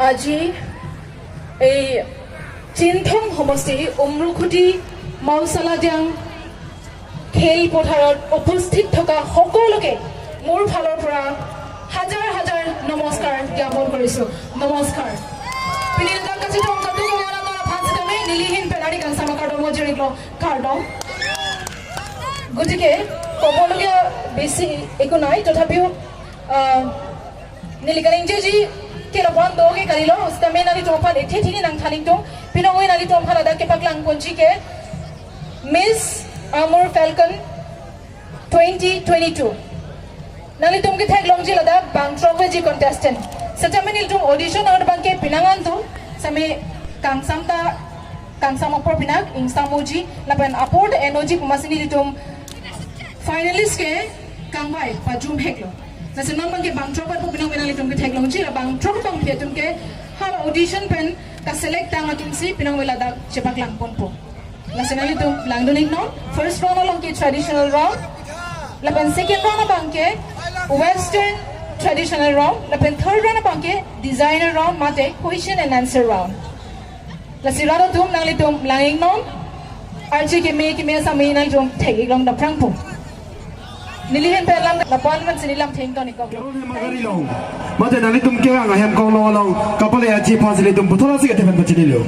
আজি এই চিনথং সমষ্টি উমৰুখুটি মৌচালাডিয়াং খেল পথাৰত উপস্থিত থকা সকলোকে মোৰ ফালৰ পৰা হাজাৰ হাজাৰ নমস্কাৰ জ্ঞাপন কৰিছোঁ। নমস্কাৰ। পিনিলদাৰ কাছে তো কত গলা না ফাসিদামে নিলিহীন পেনাৰি কাংসামা কাৰ্ডৰ মজৰিকলো কাৰ্ডম গতিকে ক'বলগীয়া বেছি একো নাই তথাপিও Nilikalingji kelabuan doge kalilo ustame nali tompa dekhe thini nang thaling tong pinongoi nali tompa lada ke paklang kunci ke Miss Amur Falcon 2022 nali tom ke thak longji lada bang trophy contestant satame nil tom audition ar bang ke pinangan to same kangsam opor pinak ingsamoji laban upward energy pumasini litom finalist ke kangbai pajum heklo Nasa nang ke bang tropat po pinang winali tum ke technology la bang trop bang pia tum ke hal audition pen ka select tang atum si pinang wila dak cepak lang pon po. Nasa nali tum lang duning no first round along ke traditional round, la pen second round bang ke western traditional round, la pen third round bang ke designer round mate question and answer round. La sirado tum nang li tum langing no archi ke me sa me nali tum thegi long da prang po. Nilihin pelam na palman sinilam thengton ikaw. Mate nali tum ke ang hem kong long kapale aji pasili tum putola sige tepen pachinilo.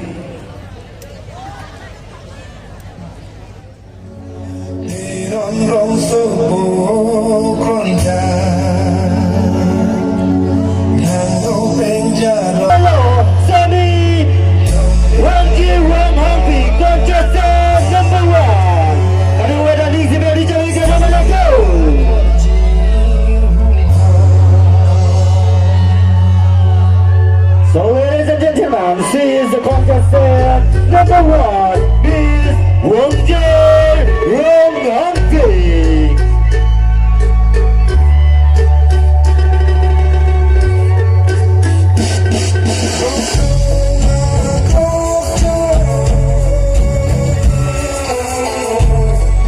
So ladies and gentlemen, she is the contestant number 1, Miss Umrukoti.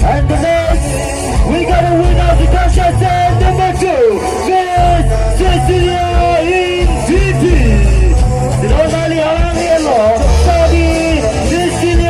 And the next, we got a winner of the contestant number 2, Miss Cecilia in GP. Sinonali ang yellow, sabi, Cecilia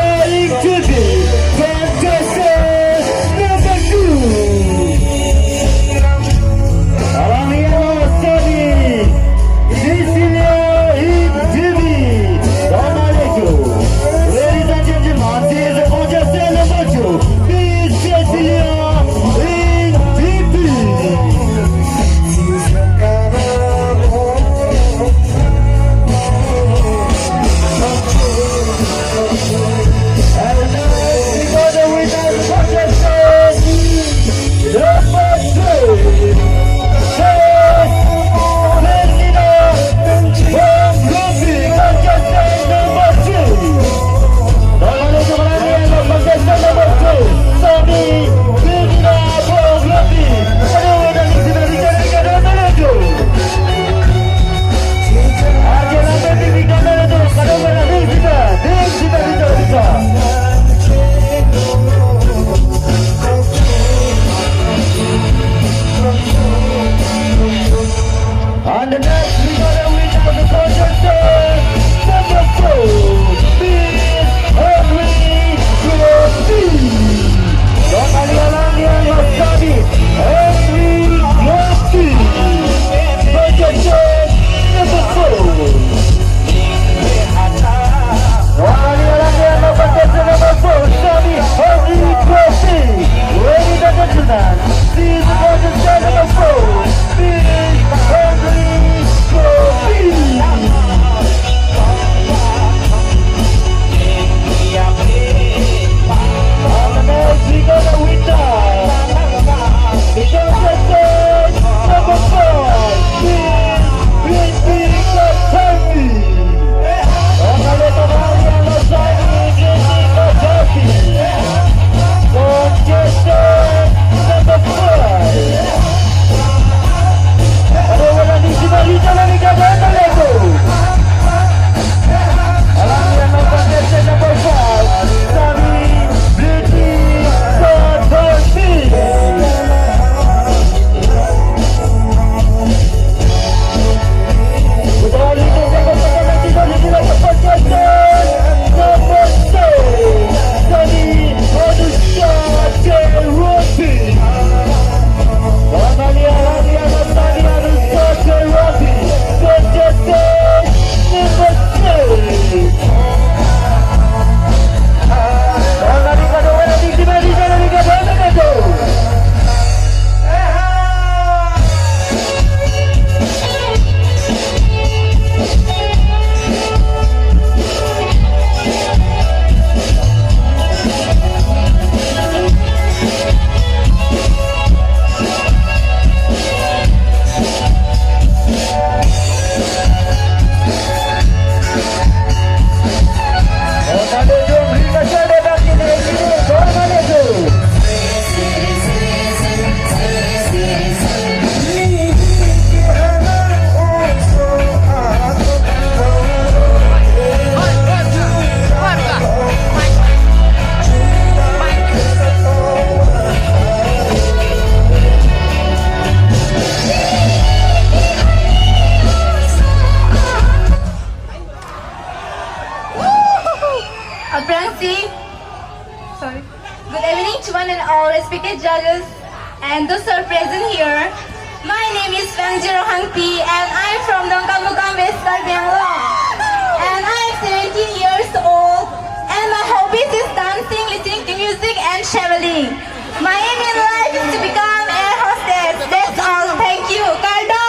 and those who are present here. My name is Pangjiro Hangpi and I'm from Nongkamukam, West Karbi, Anglong. And I'm 17 years old and my hobbies is dancing, listening to music and traveling. My aim in life is to become air hostess. That's all. Thank you. Kardo!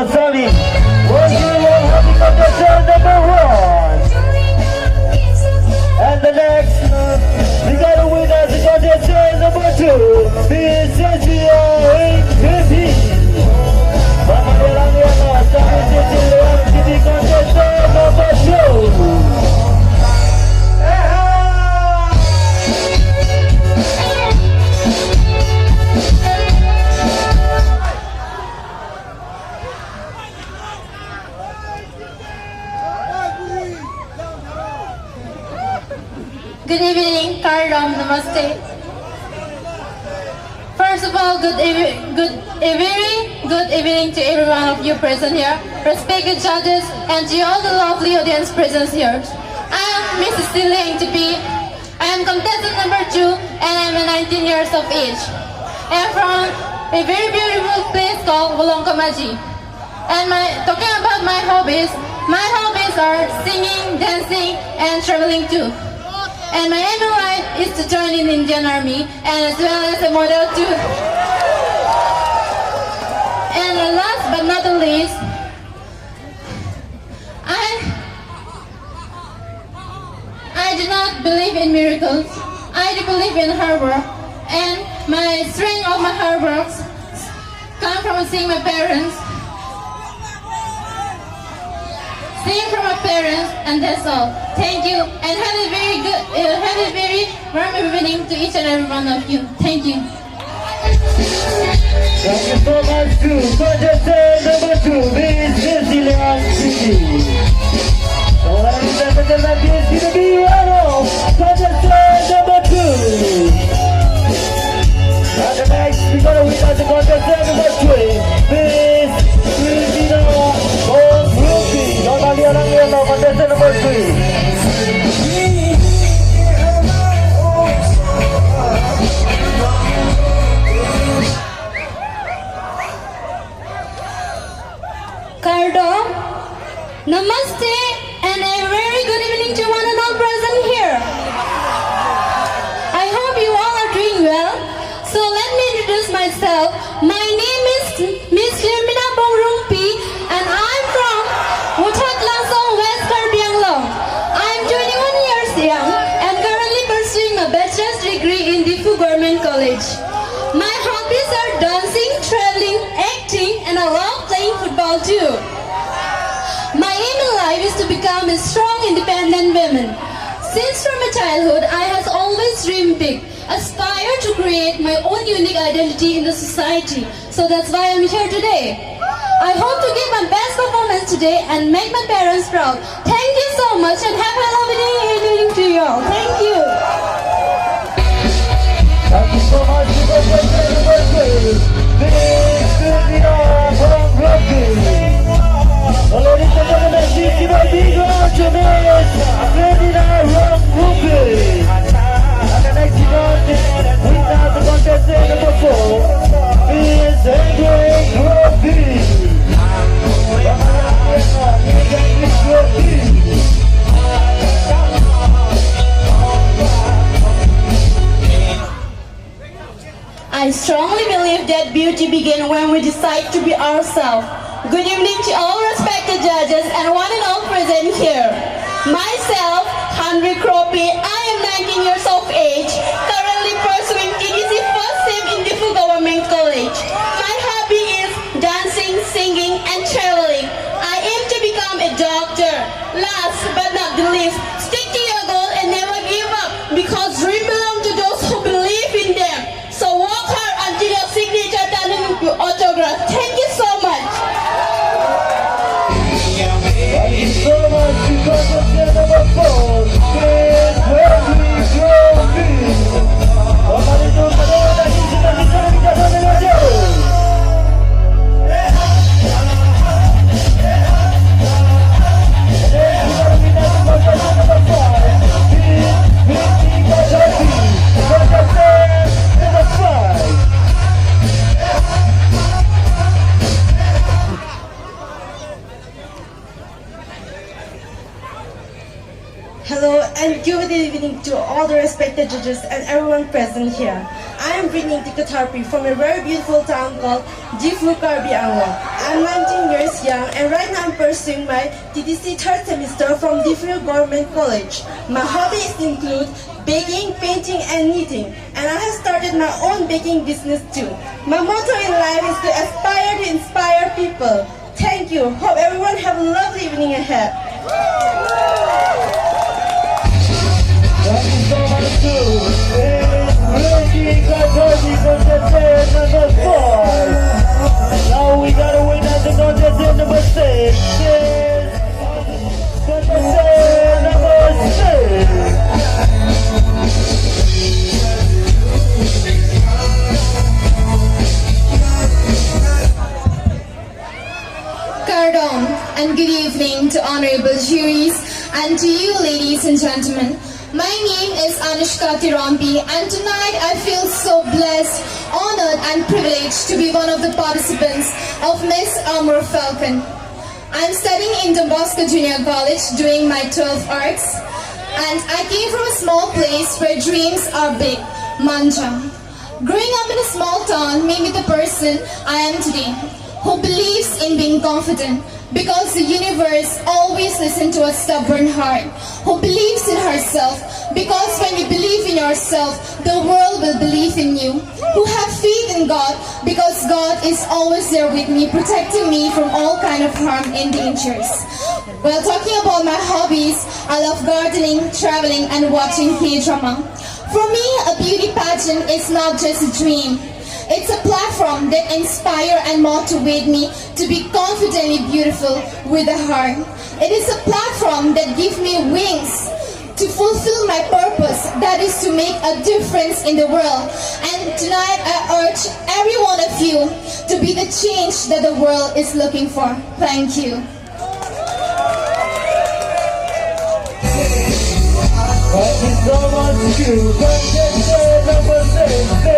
Sorry. And the next, we got a winner, the contestant number 2, Miss Cecilia Karbi. Múshaladiang contestant number 2. Good evening, Kardom, Namaste. First of all, very good evening to every one of you present here, respected judges, and to all the lovely audience present here. I am Miss Cecilia Karbi. I am contestant number 2, and I am 19 years of age. I am from a very beautiful place called Wolongkamaji. And talking about my hobbies are singing, dancing, and traveling too. And my aim in life is to join in Indian Army and as well as a model too. And last but not the least, I do not believe in miracles. I do believe in hard work. And my strength of my hard work come from seeing my parents. And that's all. Thank you, and have a very warm evening to each and every one of you. Thank you. Thank you so much to contestant number 2, Miss Cecilia Karbi. So ladies and gentlemen, this is going to be contestant number 2. And the next, we're going to win as the contestant number 3, Miss Umrukoti. Múshaladiang contestant number 3. Kardo, Namaste, and a very good evening to one and all present here. I hope you all are doing well. So let me introduce myself. My name is Miss Lermina Bongrungpi, and I'm from Múshaladiang, West Karbi, Anglong. I'm 21 years young and currently pursuing a bachelor's degree in Difu Government College. My hobbies are dancing, traveling, acting, and I love playing football too. My aim in life is to become a strong, independent woman. Since from my childhood, I have always dreamed big, aspire to create my own unique identity in the society. So that's why I'm here today. I hope to give my best performance today and make my parents proud. Thank you so much and have a lovely evening to you all. Thank you. Thank you so much to contestant number 3, Miss Cecilia Karbi. Ladies and gentlemen, please give a big round to Miss Cecilia Karbi. And the next contestant, we have the contestant number 4, Miss Karbi. I strongly believe that beauty begins when we decide to be ourselves. Good evening to all respected judges and one and all present here. Myself, Umrukoti, I am 19 years of age, currently pursuing TDC first SIM in Difu Government College. My hobby is dancing, singing, and traveling. I aim to become a doctor. Last but not the least, stick to your goal and never give up because dreams belong to those who believe in them. So work hard until your signature turns into autograph. Thank you so much. Thank you so much to contestant number 4, Miss Umrukoti. respected judges, and everyone present here. I am bringing the karbi from a very beautiful town called Karbi, Anglong. I'm 19 years young, and right now I'm pursuing my TTC third semester from Diffru Government College. My hobbies include baking, painting, and knitting, and I have started my own baking business too. My motto in life is to aspire to inspire people. Thank you. Hope everyone have a lovely evening ahead. Thank you so much too. It's breaking karbi contestant number 4. Now we gotta win at the contestant number 6. Yes. Contestant number 6. Pardon and good evening to honorable juries and to you ladies and gentlemen. My name is Umrukoti, and tonight I feel so blessed, honored and privileged to be one of the participants of Miss Amur Falcon. I am studying in Don Bosco Junior College doing my 12th arts, and I came from a small place where dreams are big, Manja. Growing up in a small town made me the person I am today, who believes in being confident because the universe always listens to a stubborn heart, who believes in herself because when you believe in yourself, the world will believe in you, who have faith in God because God is always there with me, protecting me from all kind of harm and dangers. Well, talking about my hobbies, I love gardening, traveling, and watching K-drama. For me, a beauty pageant is not just a dream. It's a platform that inspires and motivates me to be confidently beautiful with a heart. It is a platform that gives me wings to fulfill my purpose, that is to make a difference in the world. And tonight I urge every one of you to be the change that the world is looking for. Thank you. Thank you so much to contestant number 6.